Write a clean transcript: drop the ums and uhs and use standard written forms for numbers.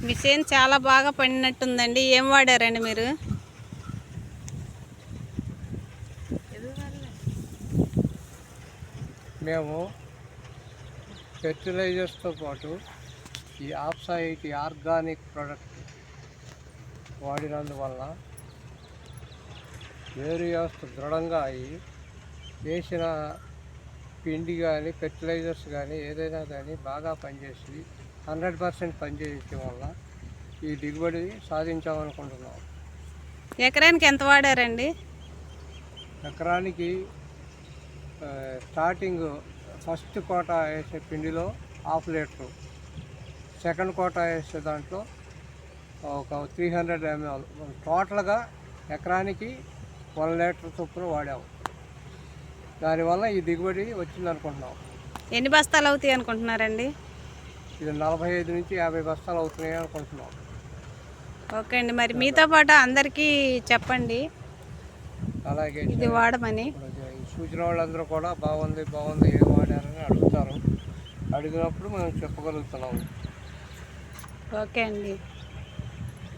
మీ చేను చాలా బాగా పండినట్టుందండి. ఏం వాడారండి మీరు? మేము ఫెర్టిలైజర్స్తో పాటు ఈ ఆఫ్సైట్ ఆర్గానిక్ ప్రోడక్ట్ వాడినందువల్ల వేరు వ్యవస్థ దృఢంగా అయ్యి వేసిన పిండి కానీ ఫెర్టిలైజర్స్ కానీ ఏదైనా కానీ బాగా పనిచేసి 100% పనిచేయడం వల్ల ఈ దిగుబడి సాధించామనుకుంటున్నాం. ఎకరానికి ఎంత వాడారండి? ఎకరానికి స్టార్టింగ్ ఫస్ట్ కోట వేసే పిండిలో 1/2 లీటరు, సెకండ్ కోట వేసే దాంట్లో ఒక 300 ml, టోటల్గా ఎకరానికి 1 లీటర్ చొప్పున వాడాము. దానివల్ల ఈ దిగుబడి వచ్చింది అనుకుంటున్నాం. ఎన్ని బస్తాలు అవుతాయి అనుకుంటున్నారండి? ఇది 45 నుంచి 50 బస్తాలు అవుతున్నాయి అనుకుంటున్నాం. ఓకే అండి, మరి మీతో పాటు అందరికీ చెప్పండి అలాగే ఇది వాడమని. ఈ సూచన వాళ్ళందరూ కూడా బాగుంది బాగుంది ఏం వాడారని అడుగుతారు. అడిగినప్పుడు మనం చెప్పగలుగుతున్నాము. ఓకే అండి.